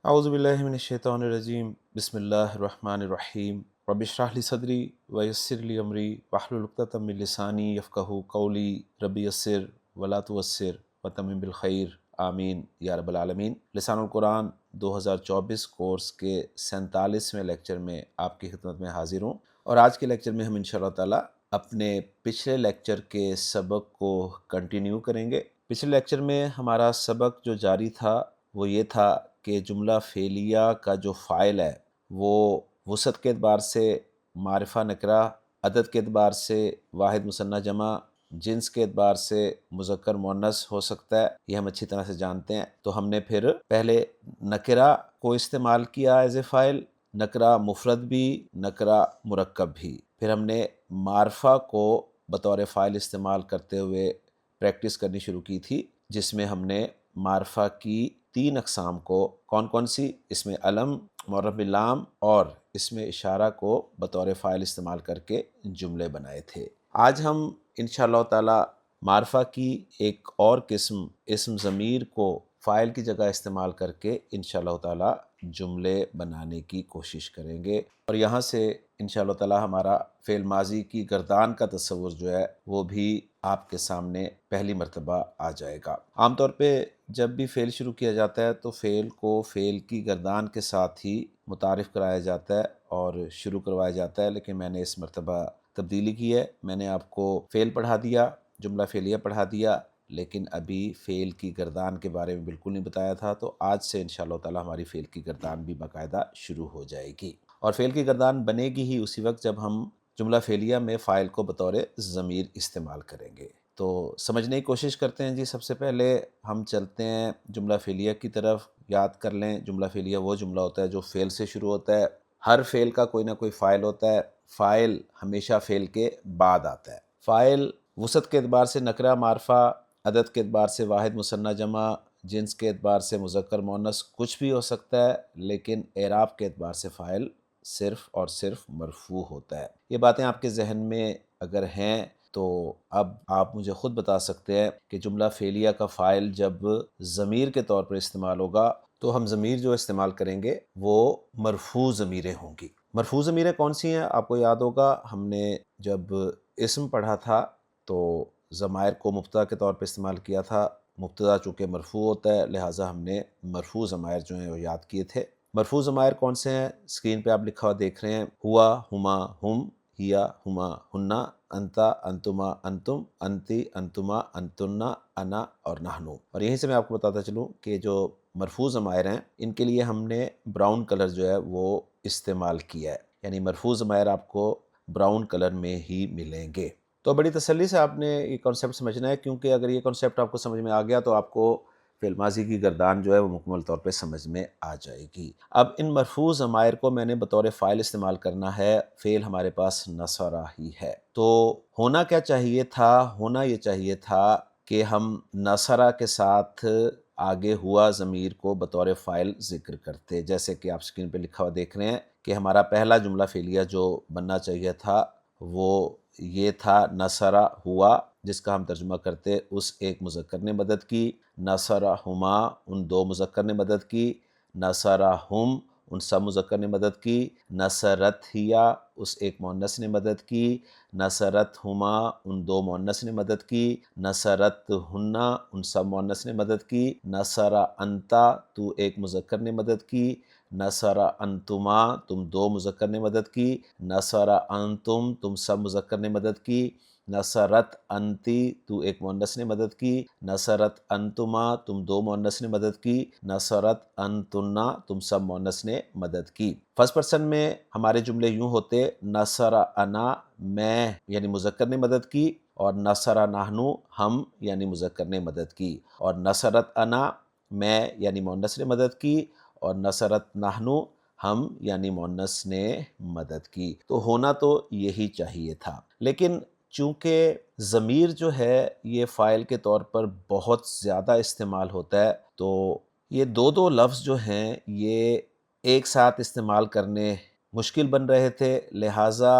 اعوذ باللہ من الشیطان الرجیم بسم اللہ الرحمن الرحیم رب اشرح لی صدری ویسر لی امری واحلل عقدۃ من لسانی یفقہوا قولی رب یسر ولا تعسر وتمم بالخیر آمین یا رب العالمین۔ لسان القرآن 2024 کورس کے 47ویں لیکچر میں آپ کی خدمت میں حاضر ہوں، اور آج کے لیکچر میں ہم انشاءاللہ تعالی اپنے پچھلے لیکچر کے سبق کو کنٹینیو کریں گے۔ پچھلے لیکچر میں ہمارا سبق جو جاری تھا وہ یہ تھا کہ جملہ فعلیہ کا جو فاعل ہے وہ وسعت کے اعتبار سے معرفہ نکرہ، عدد کے اعتبار سے واحد مثنیٰ جمع، جنس کے اعتبار سے مذکر مؤنث ہو سکتا ہے، یہ ہم اچھی طرح سے جانتے ہیں۔ تو ہم نے پھر پہلے نکرہ کو استعمال کیا ایز اے فاعل، نکرہ مفرد بھی، نکرہ مرکب بھی۔ پھر ہم نے معرفہ کو بطور فاعل استعمال کرتے ہوئے پریکٹس کرنی شروع کی تھی، جس میں ہم نے معرفہ کی 3 اقسام کو، کون کون سی؟ اس میں علم، معرف باللام اور اس میں اشارہ کو بطور فاعل استعمال کر کے جملے بنائے تھے۔ آج ہم انشاءاللہ تعالی معرفہ کی ایک اور قسم، اسم ضمیر کو فاعل کی جگہ استعمال کر کے انشاءاللہ تعالی جملے بنانے کی کوشش کریں گے، اور یہاں سے انشاءاللہ تعالی ہمارا فعل ماضی کی گردان کا تصور جو ہے وہ بھی آپ کے سامنے پہلی مرتبہ آ جائے گا۔ عام طور پہ جب بھی فعل شروع کیا جاتا ہے تو فعل کو فعل کی گردان کے ساتھ ہی متعارف کرایا جاتا ہے اور شروع کروایا جاتا ہے، لیکن میں نے اس مرتبہ تبدیلی کی ہے۔ میں نے آپ کو فعل پڑھا دیا، جملہ فعلیہ پڑھا دیا، لیکن ابھی فعل کی گردان کے بارے میں بالکل نہیں بتایا تھا۔ تو آج سے انشاءاللہ تعالی ہماری فعل کی گردان بھی باقاعدہ شروع ہو جائے گی، اور فعل کی گردان بنے گی ہی اسی وقت جب ہم جملہ فعلیہ میں فاعل کو بطور ضمیر استعمال کریں گے۔ تو سمجھنے کی کوشش کرتے ہیں جی۔ سب سے پہلے ہم چلتے ہیں جملہ فعلیہ کی طرف۔ یاد کر لیں، جملہ فعلیہ وہ جملہ ہوتا ہے جو فعل سے شروع ہوتا ہے۔ ہر فعل کا کوئی نہ کوئی فاعل ہوتا ہے، فاعل ہمیشہ فعل کے بعد آتا ہے۔ فاعل وسعت کے اعتبار سے نکرہ معرفہ، عدد کے اعتبار سے واحد مثنیٰ جمع، جنس کے اعتبار سے مذکر مؤنث کچھ بھی ہو سکتا ہے، لیکن اعراب کے اعتبار سے فاعل صرف اور صرف مرفوع ہوتا ہے۔ یہ باتیں آپ کے ذہن میں اگر ہیں تو اب آپ مجھے خود بتا سکتے ہیں کہ جملہ فعلیہ کا فاعل جب ضمیر کے طور پر استعمال ہوگا تو ہم ضمیر جو استعمال کریں گے وہ مرفوع ضمیریں ہوں گی۔ مرفوع ضمیریں کون سی ہیں؟ آپ کو یاد ہوگا ہم نے جب اسم پڑھا تھا تو ضمائر کو مبتدا کے طور پر استعمال کیا تھا۔ مبتدا چونکہ مرفوع ہوتا ہے لہٰذا ہم نے مرفوع ضمائر جو ہیں وہ یاد کیے تھے۔ مرفوع ضمائر کون سے ہیں؟ اسکرین پہ آپ لکھا ہوا دیکھ رہے ہیں، ہوا، ہما، ہم، ہیا، ہما، ہنہ، انتا، انتما، انتم، انتی، انتما، انتنا، انا اور نحنو۔ اور یہیں سے میں آپ کو بتاتا چلوں کہ جو مرفوع ضمائر ہیں ان کے لیے ہم نے براؤن کلر جو ہے وہ استعمال کیا ہے، یعنی مرفوع ضمائر آپ کو براؤن کلر میں ہی ملیں گے۔ تو بڑی تسلی سے آپ نے یہ کانسیپٹ سمجھنا ہے، کیونکہ اگر یہ کانسیپٹ آپ کو سمجھ میں آ گیا تو آپ کو فعل ماضی کی گردان جو ہے وہ مکمل طور پہ سمجھ میں آ جائے گی۔ اب ان مرفوع ضمائر کو میں نے بطور فاعل استعمال کرنا ہے، فعل ہمارے پاس نصرہ ہی ہے۔ تو ہونا کیا چاہیے تھا؟ ہونا یہ چاہیے تھا کہ ہم نصرہ کے ساتھ آگے ہوا ضمیر کو بطور فاعل ذکر کرتے، جیسے کہ آپ اسکرین پہ لکھا ہوا دیکھ رہے ہیں کہ ہمارا پہلا جملہ فعلیہ جو بننا چاہیے تھا وہ یہ تھا نصرہ ہوا، جس کا ہم ترجمہ کرتے اس ایک مذکر نے مدد کی، نصرہما ان دو مذکر نے مدد کی، نصرہم ان سب مذکر نے مدد کی، نصرت ہیا اس ایک مؤنث نے مدد کی، نصرتہما ان دو مؤنث نے مدد کی، نصرتہن ان سب مؤنث نے مدد کی، نصر انتا تو ایک مذکر نے مدد کی، نصر انتما تم دو مذکر نے مدد کی، نصر انتم تم سب مذکر نے مدد کی، نصرت انتی تو ایک مؤنث نے مدد کی، نصرت انتما تم دو مؤنث نے مدد کی، نصرت انتنا تم سب مؤنث نے مدد کی۔ فرسٹ پرسن میں ہمارے جملے یوں ہوتے، نصر انا میں یعنی مذکر نے مدد کی، اور نصر نحنو ہم یعنی مذکر نے مدد کی، اور نصرت انا میں یعنی مؤنث نے مدد کی، اور نصرت نحنو ہم یعنی مؤنث نے مدد کی۔ تو ہونا تو یہی چاہیے تھا، لیکن چونکہ ضمیر جو ہے یہ فاعل کے طور پر بہت زیادہ استعمال ہوتا ہے، تو یہ دو دو لفظ جو ہیں یہ ایک ساتھ استعمال کرنے مشکل بن رہے تھے، لہٰذا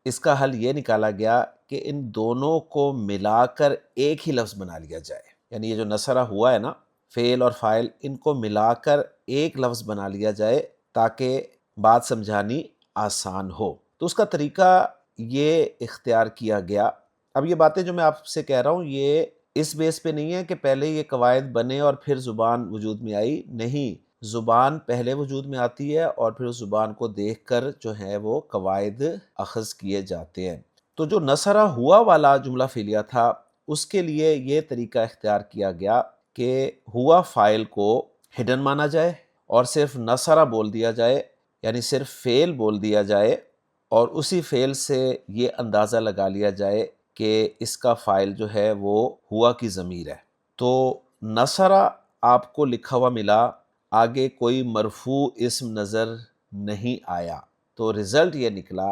اس کا حل یہ نکالا گیا کہ ان دونوں کو ملا کر ایک ہی لفظ بنا لیا جائے، یعنی یہ جو نصرہ ہوا ہے نا، فعل اور فاعل ان کو ملا کر ایک لفظ بنا لیا جائے تاکہ بات سمجھانی آسان ہو۔ تو اس کا طریقہ یہ اختیار کیا گیا۔ اب یہ باتیں جو میں آپ سے کہہ رہا ہوں یہ اس بیس پہ نہیں ہے کہ پہلے یہ قواعد بنے اور پھر زبان وجود میں آئی، نہیں، زبان پہلے وجود میں آتی ہے اور پھر اس زبان کو دیکھ کر جو ہے وہ قواعد اخذ کیے جاتے ہیں۔ تو جو نصرہ ہوا والا جملہ فعلیہ تھا اس کے لیے یہ طریقہ اختیار کیا گیا کہ ہوا فاعل کو ہڈن مانا جائے اور صرف نصرہ بول دیا جائے، یعنی صرف فعل بول دیا جائے، اور اسی فعل سے یہ اندازہ لگا لیا جائے کہ اس کا فاعل جو ہے وہ ہوا کی ضمیر ہے۔ تو نصرہ آپ کو لکھا ہوا ملا، آگے کوئی مرفوع اسم نظر نہیں آیا، تو رزلٹ یہ نکلا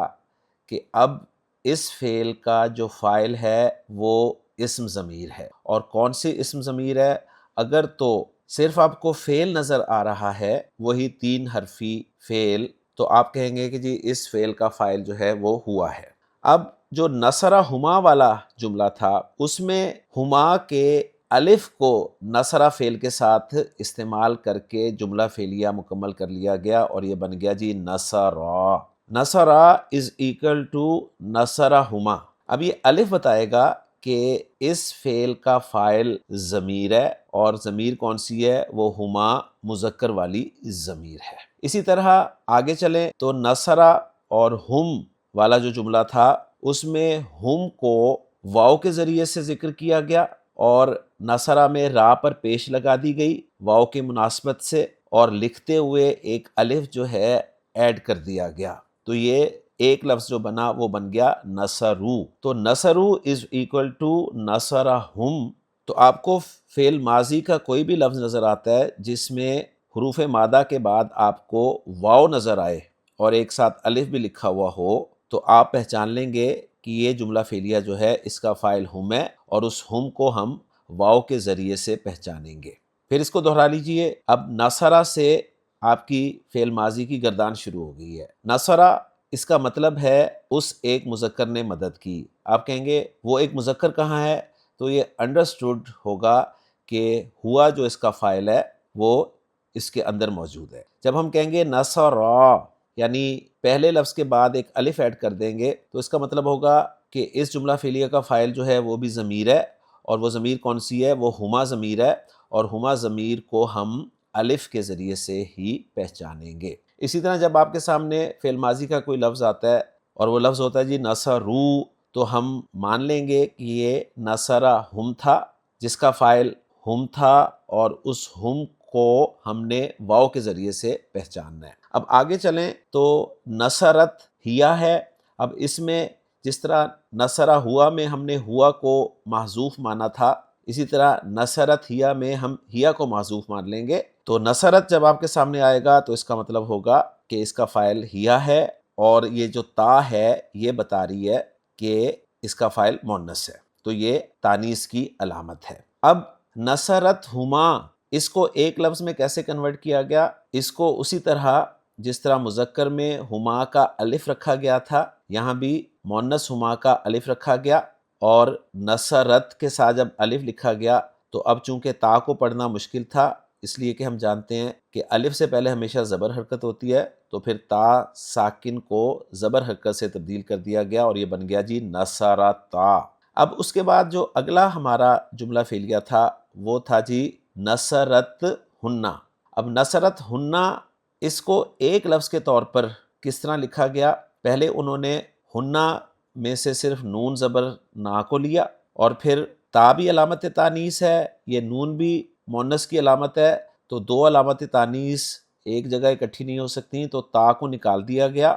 کہ اب اس فعل کا جو فاعل ہے وہ اسم ضمیر ہے۔ اور کون سی اسم ضمیر ہے؟ اگر تو صرف آپ کو فعل نظر آ رہا ہے، وہی 3 حرفی فعل، تو آپ کہیں گے کہ جی اس فعل کا فاعل جو ہے وہ ہوا ہے۔ اب جو نصرہ ہما والا جملہ تھا اس میں ہما کے الف کو نصرہ فعل کے ساتھ استعمال کر کے جملہ فعلیہ مکمل کر لیا گیا اور یہ بن گیا جی نصرہ۔ نصرہ از ایکل ٹو نصرہ ہما۔ اب یہ الف بتائے گا کہ اس فعل کا فاعل ضمیر ہے، اور ضمیر کون سی ہے؟ وہ ہما مذکر والی ضمیر ہے۔ اسی طرح آگے چلیں تو نصرہ اور ہم والا جو جملہ تھا اس میں ہم کو واو کے ذریعے سے ذکر کیا گیا اور نصرہ میں را پر پیش لگا دی گئی واو کی مناسبت سے، اور لکھتے ہوئے ایک الف جو ہے ایڈ کر دیا گیا، تو یہ ایک لفظ جو بنا وہ بن گیا نصرو۔ تو نصرو از ایکول ٹو نصرہم۔ تو آپ کو فعل ماضی کا کوئی بھی لفظ نظر آتا ہے جس میں حروف مادہ کے بعد آپ کو واو نظر آئے اور ایک ساتھ الف بھی لکھا ہوا ہو، تو آپ پہچان لیں گے کہ یہ جملہ فعلیہ جو ہے اس کا فاعل ہم ہے، اور اس ہم کو ہم واو کے ذریعے سے پہچانیں گے۔ پھر اس کو دہرا لیجئے۔ اب نصرہ سے آپ کی فعل ماضی کی گردان شروع ہو گئی ہے۔ نصرہ اس کا مطلب ہے اس ایک مذکر نے مدد کی۔ آپ کہیں گے وہ ایک مذکر کہاں ہے؟ تو یہ انڈرسٹوڈ ہوگا کہ ہوا جو اس کا فاعل ہے وہ اس کے اندر موجود ہے۔ جب ہم کہیں گے نصرہ یعنی پہلے لفظ کے بعد ایک الف ایڈ کر دیں گے تو اس کا مطلب ہوگا کہ اس جملہ فعلیہ کا فاعل جو ہے وہ بھی ضمیر ہے، اور وہ ضمیر کون سی ہے؟ وہ ہما ضمیر ہے، اور ہما ضمیر کو ہم الف کے ذریعے سے ہی پہچانیں گے۔ اسی طرح جب آپ کے سامنے فعل ماضی کا کوئی لفظ آتا ہے اور وہ لفظ ہوتا ہے جی نصرو، تو ہم مان لیں گے کہ یہ نصرہ ہم تھا جس کا فاعل ہم تھا، اور اس ہم کو ہم نے واو کے ذریعے سے پہچاننا ہے۔ اب آگے چلیں تو نصرت ہیا ہے۔ اب اس میں جس طرح نصرہ ہوا میں ہم نے ہوا کو محذوف مانا تھا، اسی طرح نصرت ہیا میں ہم ہیا کو محذوف مان لیں گے۔ تو نصرت جب آپ کے سامنے آئے گا تو اس کا مطلب ہوگا کہ اس کا فاعل ہیا ہے، اور یہ جو تا ہے یہ بتا رہی ہے کہ اس کا فاعل مؤنث ہے، تو یہ تانیث کی علامت ہے۔ اب نصرت ہما، اس کو ایک لفظ میں کیسے کنورٹ کیا گیا؟ اس کو اسی طرح جس طرح مذکر میں ہما کا الف رکھا گیا تھا، یہاں بھی مؤنث ہما کا الف رکھا گیا، اور نصرت کے ساتھ جب الف لکھا گیا تو اب چونکہ تا کو پڑھنا مشکل تھا، اس لیے کہ ہم جانتے ہیں کہ الف سے پہلے ہمیشہ زبر حرکت ہوتی ہے، تو پھر تا ساکن کو زبر حرکت سے تبدیل کر دیا گیا اور یہ بن گیا جی نصرتا۔ اب اس کے بعد جو اگلا ہمارا جملہ فعلیہ تھا وہ تھا جی نصرت ہنہ۔ اب نصرت ہنہ اس کو ایک لفظ کے طور پر کس طرح لکھا گیا؟ پہلے انہوں نے ہنہ میں سے صرف نون زبر نا کو لیا، اور پھر تا بھی علامت تانیث ہے، یہ نون بھی مؤنث کی علامت ہے، تو دو علامت تانیث ایک جگہ اکٹھی نہیں ہو سکتی، تو تا کو نکال دیا گیا،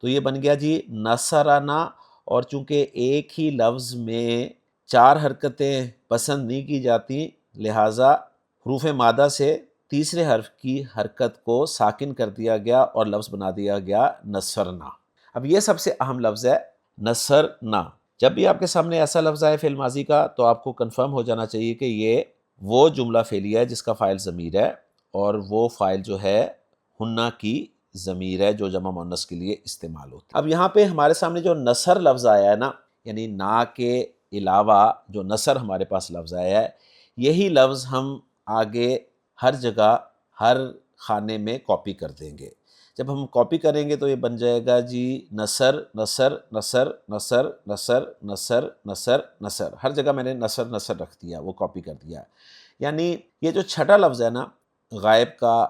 تو یہ بن گیا جی نصرنا۔ اور چونکہ ایک ہی لفظ میں 4 حرکتیں پسند نہیں کی جاتی، لہٰذا حروف مادہ سے تیسرے حرف کی حرکت کو ساکن کر دیا گیا اور لفظ بنا دیا گیا نصرنا۔ اب یہ سب سے اہم لفظ ہے نصرنا۔ جب بھی آپ کے سامنے ایسا لفظ آئے فعل ماضی کا تو آپ کو کنفرم ہو جانا چاہیے کہ یہ وہ جملہ فعلیہ ہے جس کا فاعل ضمیر ہے، اور وہ فاعل جو ہے ہنہ کی ضمیر ہے جو جمع مؤنث کے لیے استعمال ہوتی ہے۔ اب یہاں پہ ہمارے سامنے جو نصر لفظ آیا ہے نا، یعنی نا کے علاوہ جو نصر ہمارے پاس لفظ آیا ہے، یہی لفظ ہم آگے ہر جگہ ہر خانے میں کاپی کر دیں گے۔ جب ہم کاپی کریں گے تو یہ بن جائے گا جی نثر نثر نثر نثر نثر نثر نثر نثر، ہر جگہ میں نے نثر نثر رکھ دیا، وہ کاپی کر دیا۔ یعنی یہ جو چھٹا لفظ ہے نا، غائب کا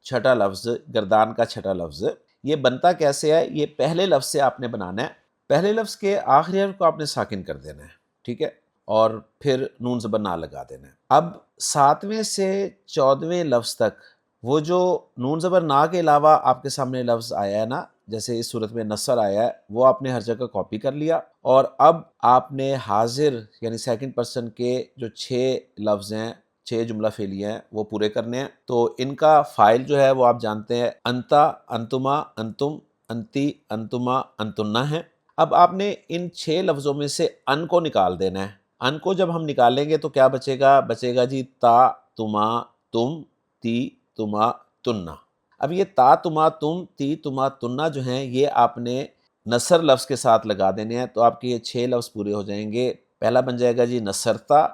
چھٹا لفظ، گردان کا چھٹا لفظ، یہ بنتا کیسے ہے؟ یہ پہلے لفظ سے آپ نے بنانا ہے، پہلے لفظ کے آخری حرف کو آپ نے ساکن کر دینا ہے، ٹھیک ہے، اور پھر نون زبر نہ لگا دینا ہے۔ اب 7ویں سے 14ویں لفظ تک وہ جو نون زبر نا کے علاوہ آپ کے سامنے لفظ آیا ہے نا، جیسے اس صورت میں نصر آیا ہے، وہ آپ نے ہر جگہ کاپی کر لیا، اور اب آپ نے حاضر یعنی سیکنڈ پرسن کے جو 6 لفظ ہیں، 6 جملہ فعلیہ ہیں، وہ پورے کرنے ہیں۔ تو ان کا فاعل جو ہے وہ آپ جانتے ہیں، انتا، انتما، انتم، انتی، انتما، انتنا ہے۔ اب آپ نے ان 6 لفظوں میں سے ان کو نکال دینا ہے۔ ان کو جب ہم نکالیں گے تو کیا بچے گا؟ بچے گا جی تا، تما، تم، تی، تما، تننا۔ اب یہ تا، تما، تم، تی، تما، تننا جو ہیں، یہ آپ نے نثر لفظ کے ساتھ لگا دینے ہیں، تو آپ کے یہ 6 لفظ پورے ہو جائیں گے۔ پہلا بن جائے گا جی نصرتا،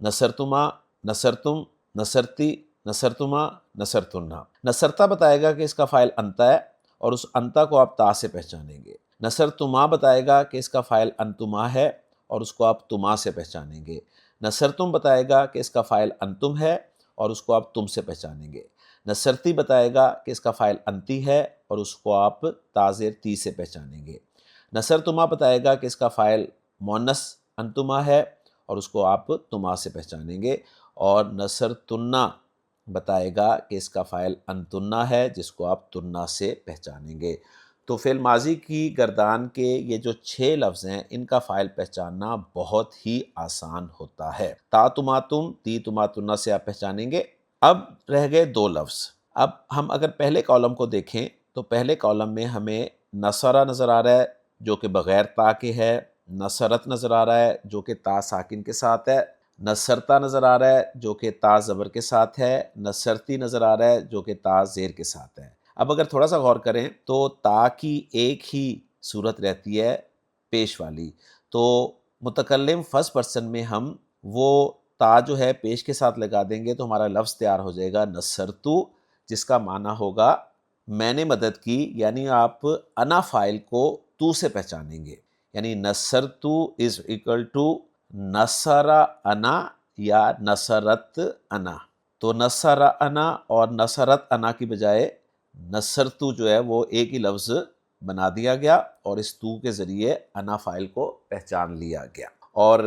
نصرتما، نصرتم، نصرتی، نصرتما، نصرتنا۔ نصرتا بتائے گا کہ اس کا فاعل انتا ہے، اور اس انتا کو آپ تا سے پہچانیں گے۔ نصرتما بتائے گا کہ اس کا فاعل انتما ہے، اور اس کو آپ تما سے پہچانیں گے۔ نصرتم بتائے گا کہ اس کا فاعل انتم ہے، اور اس کو آپ تم سے پہچانیں گے۔ نصرتی بتائے گا کہ اس کا فاعل انتی ہے، اور اس کو آپ تا زیر تی سے پہچانیں گے۔ نصرتما بتائے گا کہ اس کا فاعل مؤنث انتما ہے، اور اس کو آپ تما سے پہچانیں گے۔ اور نصرتنا بتائے گا کہ اس کا فاعل انتنا ہے، جس کو آپ تنا سے پہچانیں گے۔ تو فعل ماضی کی گردان کے یہ جو 6 لفظ ہیں، ان کا فاعل پہچاننا بہت ہی آسان ہوتا ہے۔ تا، تما، تم، تی، تما، تنا سے آپ پہچانیں گے۔ اب رہ گئے 2 لفظ۔ اب ہم اگر پہلے کالم کو دیکھیں تو پہلے کالم میں ہمیں نصرہ نظر آ رہا ہے جو کہ بغیر تا کے ہے، نصرت نظر آ رہا ہے جو کہ تا ساکن کے ساتھ ہے، نصرتا نظر آ رہا ہے جو کہ تا زبر کے ساتھ ہے، نصرتی نظر آ رہا ہے جو کہ تا زیر کے ساتھ ہے۔ اب اگر تھوڑا سا غور کریں تو تا کی ایک ہی صورت رہتی ہے پیش والی، تو متکلم فرسٹ پرسن میں ہم وہ تا جو ہے پیش کے ساتھ لگا دیں گے تو ہمارا لفظ تیار ہو جائے گا نصرتو، جس کا معنی ہوگا میں نے مدد کی، یعنی آپ انا فاعل کو تو سے پہچانیں گے، یعنی نصرتو از اکول ٹو نصر انا یا نصرت انا۔ تو نصر انا اور نصرت انا کی بجائے نصرتو جو ہے وہ ایک ہی لفظ بنا دیا گیا، اور اس تو کے ذریعے انا فاعل کو پہچان لیا گیا۔ اور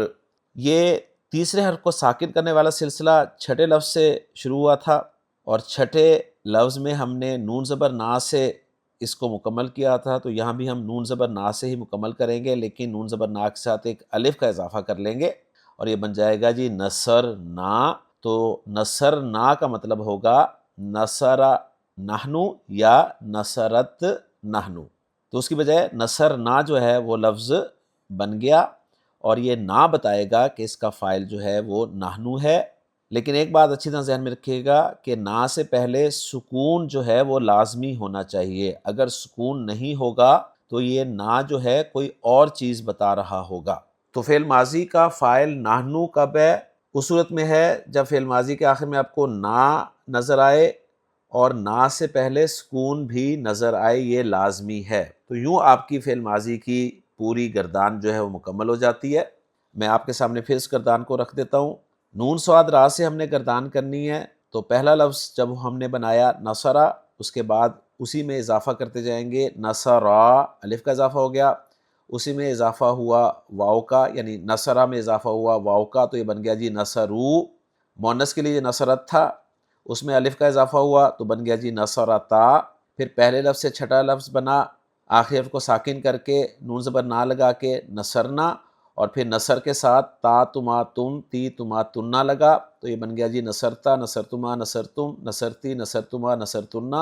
یہ تیسرے حرف کو ساکن کرنے والا سلسلہ چھٹے لفظ سے شروع ہوا تھا، اور چھٹے لفظ میں ہم نے نون زبر نا سے اس کو مکمل کیا تھا، تو یہاں بھی ہم نون زبر نا سے ہی مکمل کریں گے، لیکن نون زبر نا کے ساتھ ایک الف کا اضافہ کر لیں گے، اور یہ بن جائے گا جی نصر نا۔ تو نصر نا کا مطلب ہوگا نصر نحنو یا نصرت نحنو، تو اس کی بجائے نصر نا جو ہے وہ لفظ بن گیا، اور یہ نا بتائے گا کہ اس کا فاعل جو ہے وہ نحنو ہے۔ لیکن ایک بات اچھی طرح ذہن میں رکھیے گا کہ نا سے پہلے سکون جو ہے وہ لازمی ہونا چاہیے، اگر سکون نہیں ہوگا تو یہ نا جو ہے کوئی اور چیز بتا رہا ہوگا۔ تو فعل ماضی کا فاعل نحنو کب ہے؟ اس صورت میں ہے جب فعل ماضی کے آخر میں آپ کو نا نظر آئے اور نا سے پہلے سکون بھی نظر آئے، یہ لازمی ہے۔ تو یوں آپ کی فعل ماضی کی پوری گردان جو ہے وہ مکمل ہو جاتی ہے۔ میں آپ کے سامنے پھر اس گردان کو رکھ دیتا ہوں۔ نون صاد را سے ہم نے گردان کرنی ہے، تو پہلا لفظ جب ہم نے بنایا نصرہ، اس کے بعد اسی میں اضافہ کرتے جائیں گے، نصرا الف کا اضافہ ہو گیا، اسی میں اضافہ ہوا واو کا، یعنی نصرہ میں اضافہ ہوا واو کا، تو یہ بن گیا جی نصرو۔ مؤنث کے لیے نصرت تھا، اس میں الف کا اضافہ ہوا تو بن گیا جی نصرتا۔ پھر پہلے لفظ سے چھٹا لفظ بنا، آخری حرف کو ساکن کر کے نون زبر نا لگا کے نصرنا، اور پھر نصر کے ساتھ تا، تما، تم، تی، تما، تننا لگا، تو یہ بن گیا جی نصرتا، نصرتما، نصرتم، نصرتی، نصرتما، نصرتنا،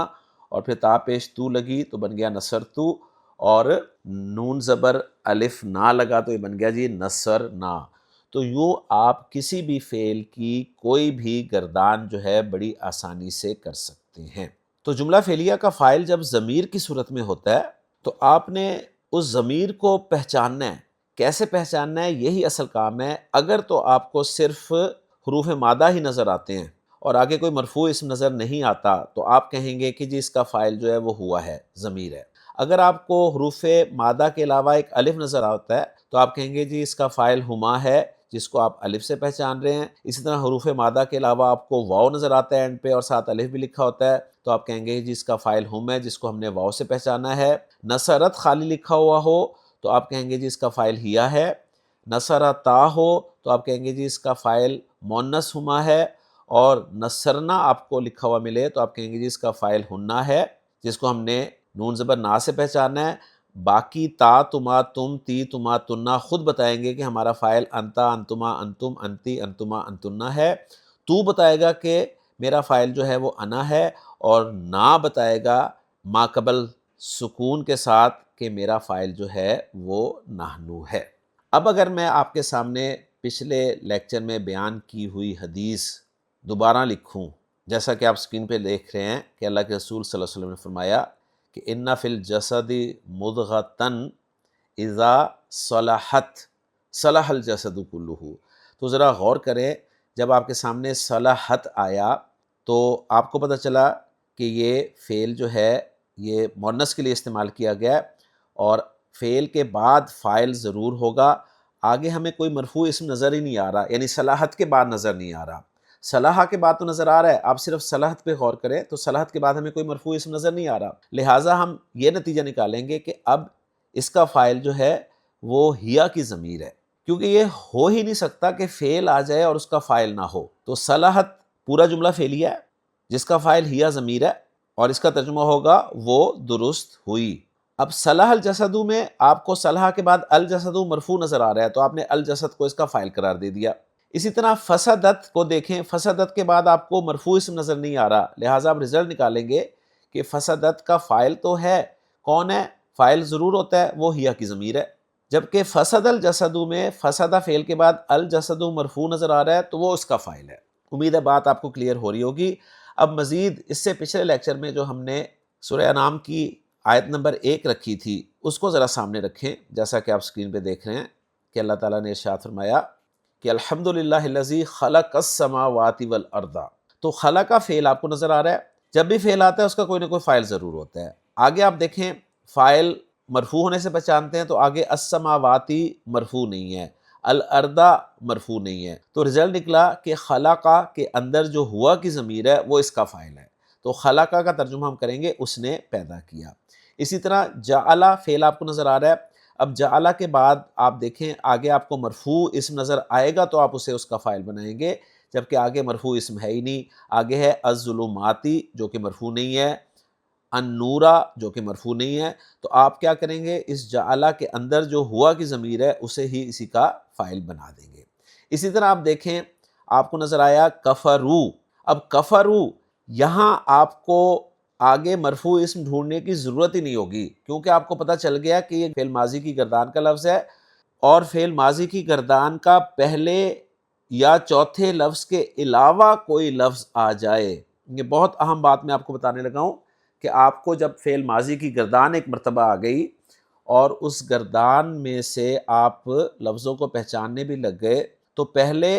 اور پھر تا پیش تو لگی تو بن گیا نصرتو، اور نون زبر الف نا لگا تو یہ بن گیا جی نصرنا۔ تو یوں آپ کسی بھی فعل کی کوئی بھی گردان جو ہے بڑی آسانی سے کر سکتے ہیں۔ تو جملہ فعلیہ کا فاعل جب ضمیر کی صورت میں ہوتا ہے تو آپ نے اس ضمیر کو پہچاننا ہے۔ کیسے پہچاننا ہے؟ یہی اصل کام ہے۔ اگر تو آپ کو صرف حروف مادہ ہی نظر آتے ہیں اور آگے کوئی مرفوع اسم نظر نہیں آتا تو آپ کہیں گے کہ جی اس کا فاعل جو ہے وہ ہوا ہے، ضمیر ہے۔ اگر آپ کو حروف مادہ کے علاوہ ایک الف نظر آتا ہے تو آپ کہیں گے جی اس کا فاعل ہما ہے، جس کو آپ الف سے پہچان رہے ہیں۔ اسی طرح حروف مادہ کے علاوہ آپ کو واو نظر آتا ہے اینڈ پہ اور ساتھ الف بھی لکھا ہوتا ہے تو آپ کہیں گے جی اس کا فاعل ہم ہے، جس کو ہم نے واو سے پہچانا ہے۔ نصرت خالی لکھا ہوا ہو تو آپ کہیں گے جی اس کا فاعل ہیا ہے۔ نصرتا ہو تو آپ کہیں گے جی اس کا فاعل مؤنث ہما ہے، اور نصرنا آپ کو لکھا ہوا ملے تو آپ کہیں گے جی اس کا فاعل ہننا ہے، جس کو ہم نے نون زبر نا سے پہچانا ہے۔ باقی تا، تما، تم، تی، تما، تننا خود بتائیں گے کہ ہمارا فاعل انتا، انتما، انتم، انتی، انتما، انتنا ہے۔ تو بتائے گا کہ میرا فاعل جو ہے وہ انا ہے، اور نا بتائے گا ما قبل سکون کے ساتھ کہ میرا فاعل جو ہے وہ نحنو ہے۔ اب اگر میں آپ کے سامنے پچھلے لیکچر میں بیان کی ہوئی حدیث دوبارہ لکھوں، جیسا کہ آپ اسکرین پہ دیکھ رہے ہیں کہ اللہ کے رسول صلی اللہ علیہ وسلم نے فرمایا کہ ان فی الجسد مضغۃ اذا صلحت صلح الجسد کلہ، تو ذرا غور کریں، جب آپ کے سامنے صلحت آیا تو آپ کو پتہ چلا کہ یہ فعل جو ہے یہ مؤنث کے لیے استعمال کیا گیا ہے، اور فعل کے بعد فاعل ضرور ہوگا۔ آگے ہمیں کوئی مرفوع اسم نظر ہی نہیں آ رہا، یعنی صلاحت کے بعد نظر نہیں آ رہا۔ صلاح کے بعد تو نظر آ رہا ہے، آپ صرف صلاحت پہ غور کریں تو صلاحت کے بعد ہمیں کوئی مرفوع اسم نظر نہیں آ رہا، لہٰذا ہم یہ نتیجہ نکالیں گے کہ اب اس کا فاعل جو ہے وہ ہیا کی ضمیر ہے، کیونکہ یہ ہو ہی نہیں سکتا کہ فعل آ جائے اور اس کا فاعل نہ ہو۔ تو صلاحت پورا جملہ فعلیہ ہے جس کا فاعل ہیا ضمیر ہے، اور اس کا ترجمہ ہوگا وہ درست ہوئی۔ اب صلح الجسد میں آپ کو صلح کے بعد الجسد مرفوع نظر آ رہا ہے تو آپ نے الجسد کو اس کا فاعل قرار دے دیا۔ اسی طرح فسدت کو دیکھیں، فسدت کے بعد آپ کو مرفوع اسم نظر نہیں آ رہا، لہٰذا آپ رزلٹ نکالیں گے کہ فسدت کا فاعل تو ہے، کون ہے؟ فاعل ضرور ہوتا ہے، وہ ہیا کی ضمیر ہے۔ جبکہ فسد الجسد میں فسدہ فعل کے بعد الجسد مرفوع نظر آ رہا ہے تو وہ اس کا فاعل ہے۔ امید ہے بات آپ کو کلیئر ہو رہی ہوگی۔ اب مزید اس سے پچھلے لیکچر میں جو ہم نے سورہ انعام کی آیت نمبر 1 رکھی تھی اس کو ذرا سامنے رکھیں، جیسا کہ آپ اسکرین پہ دیکھ رہے ہیں کہ اللہ تعالیٰ نے ارشاد فرمایا کہ الحمدللہ الذی خلق السماوات والارض۔ تو خلق کا فعل آپ کو نظر آ رہا ہے، جب بھی فعل آتا ہے اس کا کوئی نہ کوئی فاعل ضرور ہوتا ہے۔ آگے آپ دیکھیں فاعل مرفوع ہونے سے پہچانتے ہیں تو آگے السماواتی مرفوع نہیں ہے، الارض مرفوع نہیں ہے، تو رزلٹ نکلا کہ خلقہ کے اندر جو ہوا کی ضمیر ہے وہ اس کا فاعل ہے، تو خلقہ کا ترجمہ ہم کریں گے اس نے پیدا کیا۔ اسی طرح جعلہ فعل آپ کو نظر آ رہا ہے، اب جعلہ کے بعد آپ دیکھیں آگے آپ کو مرفوع اسم نظر آئے گا تو آپ اسے اس کا فاعل بنائیں گے، جبکہ آگے مرفوع اسم ہے ہی نہیں، آگے ہے الظلماتی جو کہ مرفوع نہیں ہے، النورا جو کہ مرفوع نہیں ہے، تو آپ کیا کریں گے، اس جعلہ کے اندر جو ہوا کی ضمیر ہے اسے ہی اسی کا فاعل بنا دیں گے۔ اسی طرح آپ دیکھیں آپ کو نظر آیا کفرو، اب کفرو یہاں آپ کو آگے مرفوع اسم ڈھونڈنے کی ضرورت ہی نہیں ہوگی، کیونکہ آپ کو پتہ چل گیا کہ یہ فعل ماضی کی گردان کا لفظ ہے، اور فعل ماضی کی گردان کا پہلے یا چوتھے لفظ کے علاوہ کوئی لفظ آ جائے، یہ بہت اہم بات میں آپ کو بتانے لگا ہوں کہ آپ کو جب فعل ماضی کی گردان ایک مرتبہ آ گئی اور اس گردان میں سے آپ لفظوں کو پہچاننے بھی لگ گئے تو پہلے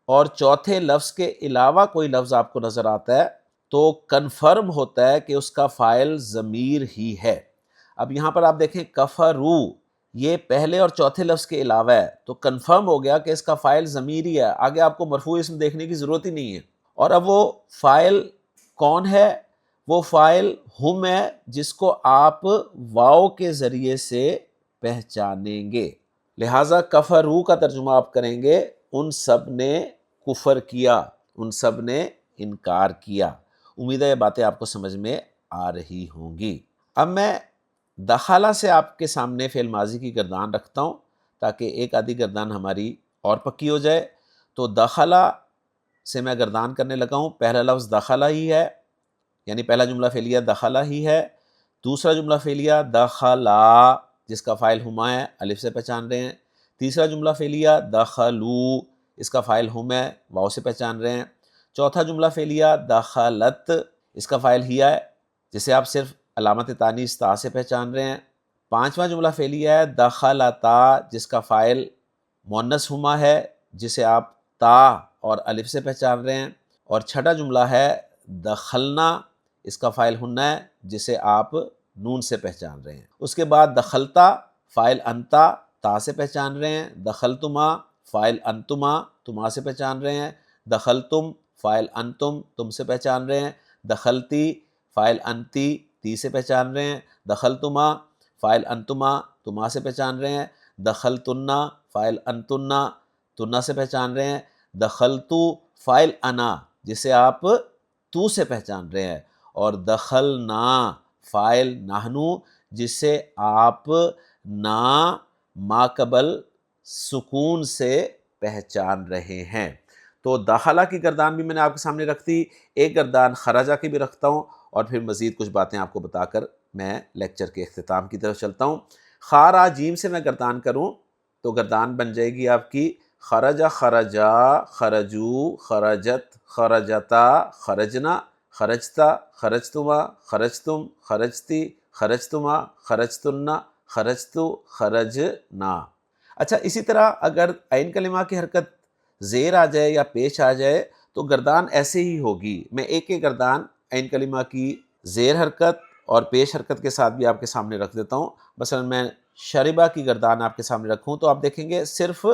اور چوتھے لفظ کے علاوہ کوئی لفظ آپ کو نظر آتا ہے تو کنفرم ہوتا ہے کہ اس کا فاعل ضمیر ہی ہے۔ اب یہاں پر آپ دیکھیں کفرو یہ پہلے اور چوتھے لفظ کے علاوہ ہے تو کنفرم ہو گیا کہ اس کا فاعل ضمیر ہی ہے، آگے آپ کو مرفوع اسم دیکھنے کی ضرورت ہی نہیں ہے۔ اور اب وہ فاعل کون ہے؟ وہ فاعل ہم ہے جس کو آپ واو کے ذریعے سے پہچانیں گے، لہٰذا کفرو کا ترجمہ آپ کریں گے ان سب نے کفر کیا، ان سب نے انکار کیا۔ امید ہے یہ باتیں آپ کو سمجھ میں آ رہی ہوں گی۔ اب میں دخلہ سے آپ کے سامنے فعل ماضی کی گردان رکھتا ہوں تاکہ ایک آدھی گردان ہماری اور پکی ہو جائے۔ تو دخلہ سے میں گردان کرنے لگا ہوں، پہلا لفظ دخلہ ہی ہے، یعنی پہلا جملہ فعلیہ دخلہ ہی ہے، دوسرا جملہ فعلیہ دخلا جس کا فاعل ہما ہے، الف سے پہچان رہے ہیں، تیسرا جملہ فعلیہ دخلو اس کا فاعل ہم ہے، واو سے پہچان رہے ہیں، چوتھا جملہ فعلیہ دخلت اس کا فاعل ہیا ہے جسے آپ صرف علامت تانیث تا سے پہچان رہے ہیں، پانچواں جملہ فعلیہ ہے دخلتا جس کا فاعل مؤنث ہما ہے جسے آپ تا اور الف سے پہچان رہے ہیں، اور چھٹا جملہ ہے دخلنا، اس کا فاعل ہننا ہے جسے آپ نون سے پہچان رہے ہیں۔ اس کے بعد دخلتا فاعل انتا تا سے پہچان رہے ہیں، دخلتما فاعل انتما تما سے پہچان رہے ہیں، دخلتم فاعل انتم تم سے پہچان رہے ہیں، دخلتی فاعل انتی تی سے پہچان رہے ہیں، دخلتما فاعل انتما تما سے پہچان رہے ہیں، دخلتنا فاعل انتنا تنا سے پہچان رہے ہیں، دخلتو فاعل انا جسے آپ تو سے پہچان رہے ہیں، اور دخلنا فاعل نحنو جسے آپ نا ما قبل سکون سے پہچان رہے ہیں۔ تو داخلہ کی گردان بھی میں نے آپ کے سامنے رکھ دی، ایک گردان خرجہ کی بھی رکھتا ہوں، اور پھر مزید کچھ باتیں آپ کو بتا کر میں لیکچر کے اختتام کی طرف چلتا ہوں۔ خارا جیم سے میں گردان کروں تو گردان بن جائے گی آپ کی خرجہ خرجا خرجو خرجت خرجتا خرجنا خرجتا خرجتما خرجتم خرجتی خرجتما خرجتنا خرجتو خرجنا۔ اچھا، اسی طرح اگر عین کلمہ کی حرکت زیر آ جائے یا پیش آ جائے تو گردان ایسے ہی ہوگی۔ میں ایک ایک گردان عین کلمہ کی زیر حرکت اور پیش حرکت کے ساتھ بھی آپ کے سامنے رکھ دیتا ہوں۔ مثلا میں شربہ کی گردان آپ کے سامنے رکھوں تو آپ دیکھیں گے صرف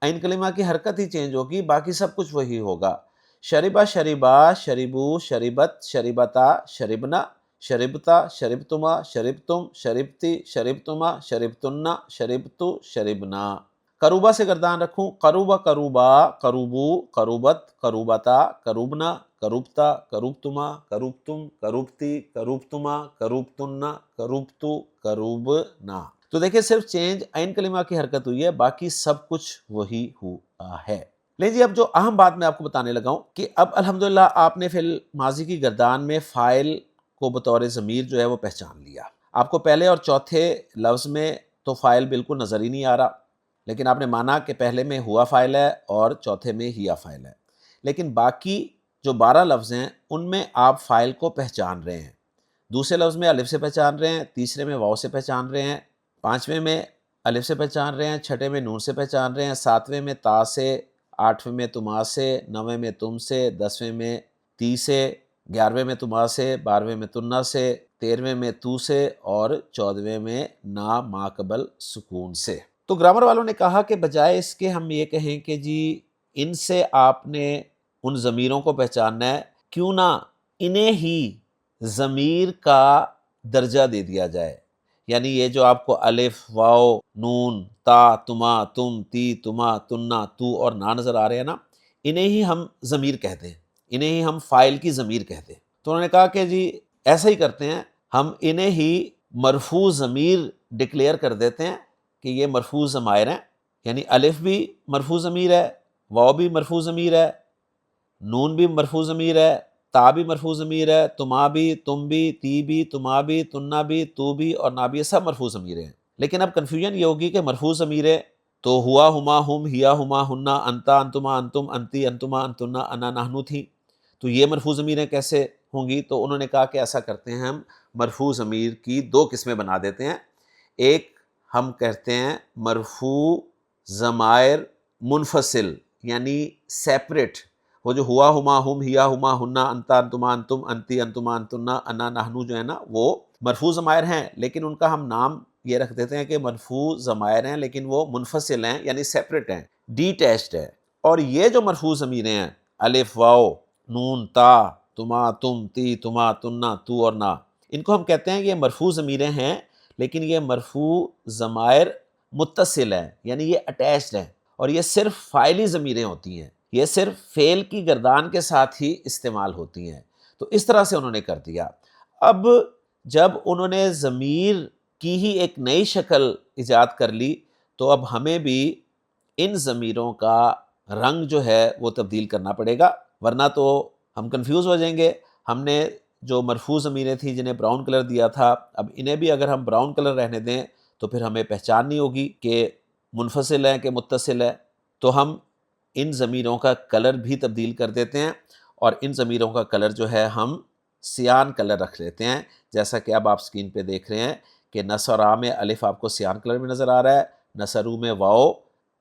عین کلمہ کی حرکت ہی چینج ہوگی، باقی سب کچھ وہی ہوگا۔ شربہ شربا شربو شربت شربتا شربنا شربتا شربتما شربتم شربتی شربتما شربتنا شربتو شربنا۔ کروبا سے گردان رکھوں، کروبا کروبا کروبو کروبت کروبتا کروبنا کروبتا کروبتما کروبتم کروبتی کروبتما کروبتنا کروبتو کروبنا۔ تو دیکھیں صرف چینج عین کلمہ کی حرکت ہوئی ہے، باقی سب کچھ وہی ہوا ہے۔ لیکن جی اب جو اہم بات میں آپ کو بتانے لگا ہوں کہ اب الحمدللہ آپ نے فعل ماضی کی گردان میں فاعل کو بطور ضمیر جو ہے وہ پہچان لیا۔ آپ کو پہلے اور چوتھے لفظ میں تو فاعل بالکل نظر ہی نہیں آ رہا، لیکن آپ نے مانا کہ پہلے میں ہوا فاعل ہے اور چوتھے میں ہیا فاعل ہے، لیکن باقی جو 12 لفظ ہیں ان میں آپ فاعل کو پہچان رہے ہیں۔ دوسرے لفظ میں الف سے پہچان رہے ہیں، تیسرے میں واو سے پہچان رہے ہیں، پانچویں میں الف سے پہچان رہے ہیں، چھٹے میں نون سے پہچان رہے ہیں، ساتویں میں تا سے، آٹھویں میں تما سے، نویں میں تم سے، 10ویں میں تی سے، 11ویں میں تما سے، 12ویں میں تنا سے، 13ویں میں تو سے، اور 14ویں میں نا ما قبل سکون سے۔ تو گرامر والوں نے کہا کہ بجائے اس کے ہم یہ کہیں کہ جی ان سے آپ نے ان ضمیروں کو پہچاننا ہے، کیوں نہ انہیں ہی ضمیر کا درجہ دے دیا جائے، یعنی یہ جو آپ کو الف واو نون تا تما تم تی تما تنا تو اور نا نظر آ رہے ہیں نا، انہیں ہی ہم ضمیر کہتے ہیں، انہیں ہی ہم فاعل کی ضمیر کہتے ہیں۔ تو انہوں نے کہا کہ جی ایسا ہی کرتے ہیں، ہم انہیں ہی مرفوع ضمیر ڈکلیئر کر دیتے ہیں کہ یہ مرفوع ضمائر ہیں، یعنی الف بھی مرفوع ضمیر ہے، واو بھی مرفوع ضمیر ہے، نون بھی مرفوع ضمیر ہے، تا بھی مرفوع ضمیر ہے، تما بھی تم بھی تی بھی تما بھی تنا بھی تو بھی اور نا بھی، یہ سب مرفوع ضمیریں ہیں۔ لیکن اب کنفیوژن یہ ہوگی کہ مرفوع ضمیریں تو ہوا ہما ہم ہیا ہما ہننا انتا انتما انتم انتی انتما انتنا انا نحنو تھیں، تو یہ مرفوع ضمیریں کیسے ہوں گی؟ تو انہوں نے کہا کہ ایسا کرتے ہیں، ہم مرفوع ضمیر کی 2 قسمیں بنا دیتے ہیں۔ ایک ہم کہتے ہیں مرفوع ضمائر منفصل، یعنی سیپریٹ، وہ جو ہوا ہما ہم ہیا ہما ہننا انتا انتما انتم انتی انتما انتنا انا نحنو جو ہے نا، وہ مرفوع ضمائر ہیں، لیکن ان کا ہم نام یہ رکھ دیتے ہیں کہ مرفوع ضمائر ہیں، لیکن وہ منفصل ہیں، یعنی سیپریٹ ہیں، ڈیٹیچڈ ہے۔ اور یہ جو مرفوع ضمیریں ہیں الف واو نون تا تما تم تی تما تنا تو اور نا، ان کو ہم کہتے ہیں یہ مرفوع ضمیریں ہیں، لیکن یہ مرفوع ضمائر متصل ہیں، یعنی یہ اٹیچڈ ہیں، اور یہ صرف فاعلی ضمیریں ہوتی ہیں، یہ صرف فعل کی گردان کے ساتھ ہی استعمال ہوتی ہیں۔ تو اس طرح سے انہوں نے کر دیا۔ اب جب انہوں نے ضمیر کی ہی ایک نئی شکل ایجاد کر لی تو اب ہمیں بھی ان ضمیروں کا رنگ جو ہے وہ تبدیل کرنا پڑے گا، ورنہ تو ہم کنفیوز ہو جائیں گے۔ ہم نے جو مرفوع ضمیریں تھیں جنہیں براؤن کلر دیا تھا، اب انہیں بھی اگر ہم براؤن کلر رہنے دیں تو پھر ہمیں پہچان نہیں ہوگی کہ منفصل ہے کہ متصل ہے۔ تو ہم ان ضمیروں کا کلر بھی تبدیل کر دیتے ہیں، اور ان ضمیروں کا کلر جو ہے ہم سیان کلر رکھ لیتے ہیں، جیسا کہ اب آپ سکرین پہ دیکھ رہے ہیں کہ نصرا میں الف آپ کو سیان کلر میں نظر آ رہا ہے، نصرو میں واو،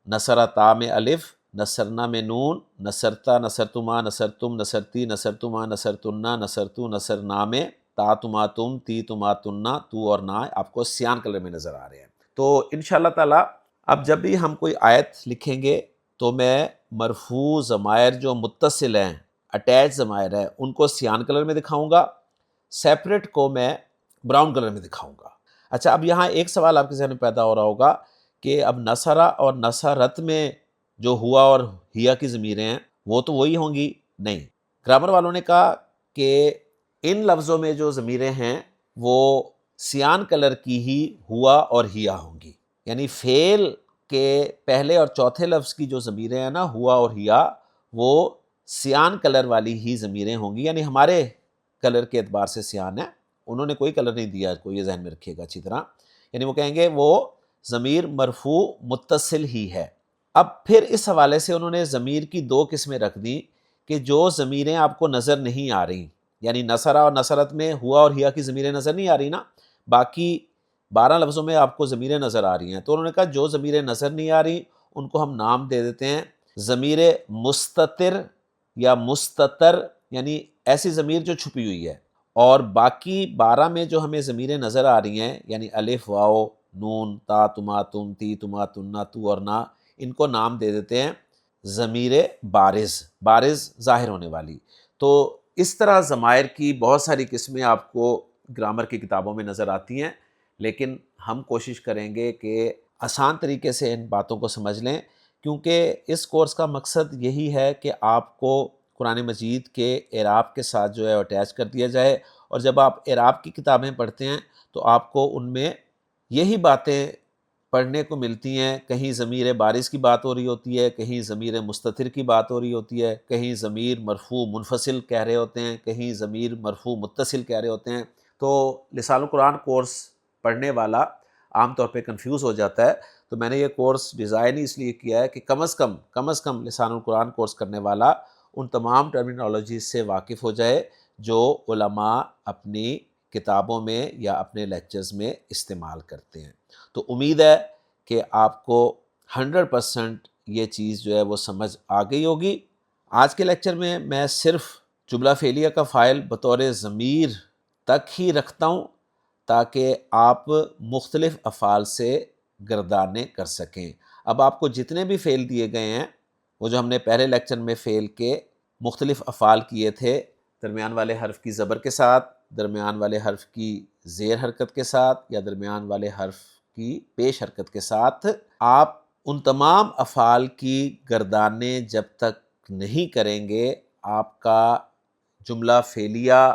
نصرتا میں الف نصرنا میں نون، نصرتا، نصرتما، نصرتم، نصرتی، نصرتما، نصرتنا، نصرتو، نصرنا میں تا تما تم، تی تما تننا، تو اور نا آپ کو سیان کلر میں نظر آ رہے ہیں۔ تو انشاءاللہ تعالیٰ اب جب بھی ہم کوئی آیت لکھیں گے تو میں مرفوع ضمائر جو متصل ہیں، اٹیچ ضمائر ہیں، ان کو سیان کلر میں دکھاؤں گا، سیپریٹ کو میں براؤن کلر میں دکھاؤں گا۔ اچھا، اب یہاں ایک سوال آپ کے ذہن میں پیدا ہو رہا ہوگا کہ اب نصرہ اور نصرت میں جو ہوا اور ہیا کی ضمیریں ہیں وہ تو وہی ہوں گی؟ نہیں، گرامر والوں نے کہا کہ ان لفظوں میں جو ضمیریں ہیں وہ سیان کلر کی ہی ہوا اور ہیا ہوں گی، یعنی فعل کے پہلے اور چوتھے لفظ کی جو ضمیریں ہیں نا، ہوا اور ہیا، وہ سیان کلر والی ہی ضمیریں ہوں گی، یعنی ہمارے کلر کے اعتبار سے سیان ہے، انہوں نے کوئی کلر نہیں دیا، کو یہ ذہن میں رکھیے گا اچھی طرح، یعنی وہ کہیں گے وہ ضمیر مرفوع متصل ہی ہے۔ اب پھر اس حوالے سے انہوں نے ضمیر کی دو قسمیں رکھ دی کہ جو ضمیریں آپ کو نظر نہیں آ رہی، یعنی نصرہ اور نصرت میں ہوا اور ہیا کی ضمیریں نظر نہیں آ رہی نا، باقی 12 لفظوں میں آپ کو ضمیریں نظر آ رہی ہیں، تو انہوں نے کہا جو ضمیریں نظر نہیں آ رہی ان کو ہم نام دے دیتے ہیں ضمیر مستتر یا مستتر، یعنی ایسی ضمیر جو چھپی ہوئی ہے، اور باقی 12 میں جو ہمیں ضمیریں نظر آ رہی ہیں، یعنی الف، واو، نون، تا، تما، تم، تی، تما، تننا، تو اور نا، ان کو نام دے دیتے ہیں ضمیر بارز، بارز ظاہر ہونے والی۔ تو اس طرح ضمائر کی بہت ساری قسمیں آپ کو گرامر کی کتابوں میں نظر آتی ہیں، لیکن ہم کوشش کریں گے کہ آسان طریقے سے ان باتوں کو سمجھ لیں، کیونکہ اس کورس کا مقصد یہی ہے کہ آپ کو قرآن مجید کے اعراب کے ساتھ جو ہے اٹیچ کر دیا جائے، اور جب آپ اعراب کی کتابیں پڑھتے ہیں تو آپ کو ان میں یہی باتیں پڑھنے کو ملتی ہیں، کہیں ضمیر بارز کی بات ہو رہی ہوتی ہے، کہیں ضمیر مستتر کی بات ہو رہی ہوتی ہے، کہیں ضمیر مرفوع منفصل کہہ رہے ہوتے ہیں، کہیں ضمیر مرفوع متصل کہہ رہے ہوتے ہیں۔ تو لسان القرآن کورس پڑھنے والا عام طور پہ کنفیوز ہو جاتا ہے، تو میں نے یہ کورس ڈیزائن ہی اس لیے کیا ہے کہ کم از کم لسان القرآن کورس کرنے والا ان تمام ٹرمینالوجیز سے واقف ہو جائے جو علماء اپنی کتابوں میں یا اپنے لیکچرز میں استعمال کرتے ہیں۔ تو امید ہے کہ آپ کو 100% یہ چیز جو ہے وہ سمجھ آ گئی ہوگی۔ آج کے لیکچر میں میں صرف جملہ فعلیہ کا فاعل بطور ضمیر تک ہی رکھتا ہوں تاکہ آپ مختلف افعال سے گردانے کر سکیں۔ اب آپ کو جتنے بھی فعل دیے گئے ہیں، وہ جو ہم نے پہلے لیکچر میں فعل کے مختلف افعال کیے تھے، درمیان والے حرف کی زبر کے ساتھ، درمیان والے حرف کی زیر حرکت کے ساتھ، یا درمیان والے حرف کی پیش حرکت کے ساتھ، آپ ان تمام افعال کی گردانے جب تک نہیں کریں گے، آپ کا جملہ فعلیہ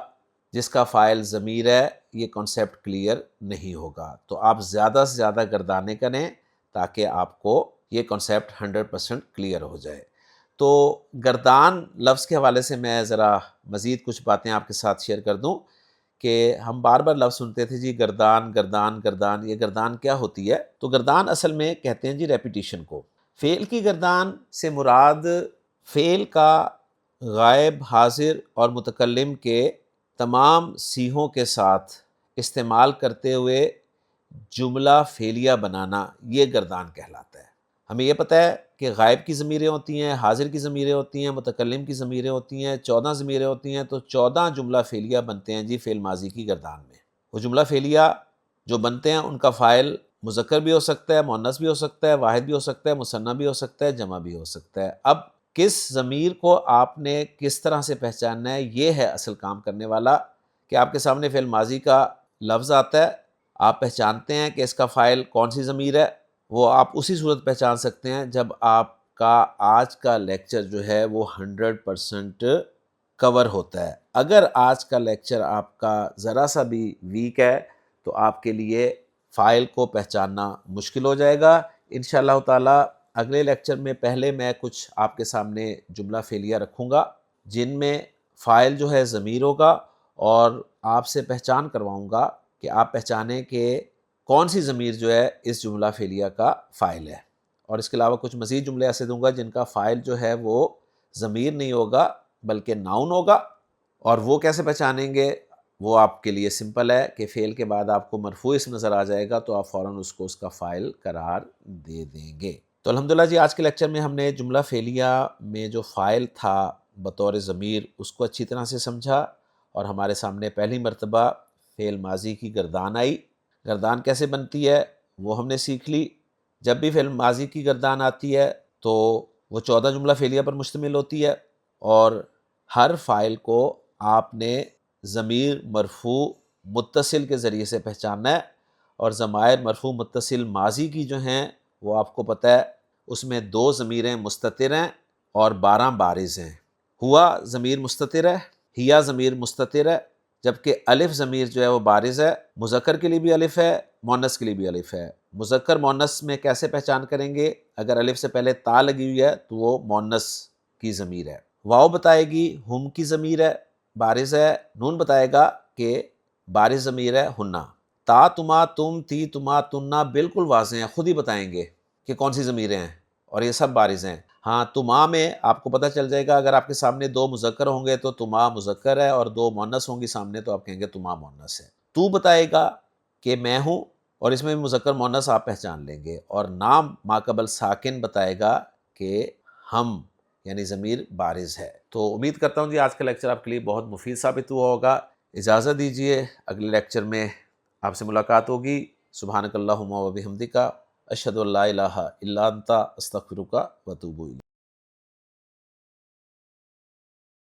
جس کا فاعل ضمیر ہے، یہ کانسیپٹ کلیئر نہیں ہوگا۔ تو آپ زیادہ سے زیادہ گردانے کریں تاکہ آپ کو یہ کانسیپٹ 100% کلیئر ہو جائے۔ تو گردان لفظ کے حوالے سے میں ذرا مزید کچھ باتیں آپ کے ساتھ شیئر کر دوں کہ ہم بار بار لفظ سنتے تھے جی گردان گردان گردان، یہ گردان کیا ہوتی ہے؟ تو گردان اصل میں کہتے ہیں جی ریپیٹیشن کو۔ فعل کی گردان سے مراد فعل کا غائب، حاضر اور متکلم کے تمام صیغوں کے ساتھ استعمال کرتے ہوئے جملہ فعلیہ بنانا، یہ گردان کہلاتا ہے۔ ہمیں یہ پتہ ہے کہ غائب کی ضمیریں ہوتی ہیں، حاضر کی ضمیریں ہوتی ہیں، متکلم کی ضمیریں ہوتی ہیں، 14 ضمیریں ہوتی ہیں، تو 14 جملہ فعلیہ بنتے ہیں جی فعل ماضی کی گردان میں۔ وہ جملہ فعلیہ جو بنتے ہیں ان کا فاعل مذکر بھی ہو سکتا ہے، مؤنث بھی ہو سکتا ہے، واحد بھی ہو سکتا ہے، مثنیٰ بھی ہو سکتا ہے، جمع بھی ہو سکتا ہے۔ اب کس ضمیر کو آپ نے کس طرح سے پہچاننا ہے، یہ ہے اصل کام کرنے والا، کہ آپ کے سامنے فعل ماضی کا لفظ آتا ہے، آپ پہچانتے ہیں کہ اس کا فاعل کون سی ضمیر ہے، وہ آپ اسی صورت پہچان سکتے ہیں جب آپ کا آج کا لیکچر جو ہے وہ 100% کور ہوتا ہے۔ اگر آج کا لیکچر آپ کا ذرا سا بھی ویک ہے تو آپ کے لیے فاعل کو پہچاننا مشکل ہو جائے گا۔ انشاءاللہ تعالی اگلے لیکچر میں پہلے میں کچھ آپ کے سامنے جملہ فعلیہ رکھوں گا جن میں فاعل جو ہے ضمیر ہوگا، اور آپ سے پہچان کرواؤں گا کہ آپ پہچانیں کہ کون سی ضمیر جو ہے اس جملہ فعلیہ کا فاعل ہے، اور اس کے علاوہ کچھ مزید جملے ایسے دوں گا جن کا فاعل جو ہے وہ ضمیر نہیں ہوگا بلکہ ناؤن ہوگا، اور وہ کیسے پہچانیں گے، وہ آپ کے لیے سمپل ہے کہ فعل کے بعد آپ کو مرفوع اسم نظر آ جائے گا تو آپ فوراً اس کو اس کا فاعل قرار دے دیں گے۔ تو الحمدللہ جی آج کے لیکچر میں ہم نے جملہ فعلیہ میں جو فاعل تھا بطور ضمیر اس کو اچھی طرح سے سمجھا، اور ہمارے سامنے پہلی مرتبہ فعل ماضی کی گردان آئی۔ گردان کیسے بنتی ہے وہ ہم نے سیکھ لی۔ جب بھی فعل ماضی کی گردان آتی ہے تو وہ 14 جملہ فعلیہ پر مشتمل ہوتی ہے، اور ہر فاعل کو آپ نے ضمیر مرفوع متصل کے ذریعے سے پہچاننا ہے، اور ضمائر مرفوع متصل ماضی کی جو ہیں وہ آپ کو پتہ ہے اس میں 2 ضمیریں مستتر ہیں اور 12 بارز ہیں۔ ہوا ضمیر مستتر ہے، ہیا ضمیر مستتر ہے، جبکہ الف ضمیر جو ہے وہ بارز ہے۔ مذکر کے لیے بھی الف ہے، مؤنث کے لیے بھی الف ہے۔ مذکر مؤنث میں کیسے پہچان کریں گے؟ اگر الف سے پہلے تا لگی ہوئی ہے تو وہ مؤنث کی ضمیر ہے۔ واو بتائے گی ہم کی ضمیر ہے، بارز ہے۔ نون بتائے گا کہ بارز ضمیر ہے ہنہ۔ تا تما تم تی تما تننا بالکل واضح ہیں، خود ہی بتائیں گے کہ کون سی ضمیریں ہیں، اور یہ سب بارز ہیں۔ ہاں تما میں آپ کو پتہ چل جائے گا، اگر آپ کے سامنے 2 مذکر ہوں گے تو تما مذکر ہے، اور 2 مؤنث ہوں گی سامنے تو آپ کہیں گے تما مؤنث ہے۔ تو بتائے گا کہ میں ہوں، اور اس میں بھی مذکر مؤنث آپ پہچان لیں گے، اور نام ماقبل ساکن بتائے گا کہ ہم، یعنی ضمیر بارز ہے۔ تو امید کرتا ہوں جی آج کا لیکچر آپ کے لیے بہت مفید ثابت ہوا ہوگا۔ اجازت دیجیے، اگلے لیکچر میں آپ سے ملاقات ہوگی۔ سبحانک اللہم و بحمدک، اشہد ان لا الہ الا انت، استغفرک و اتوب الیک۔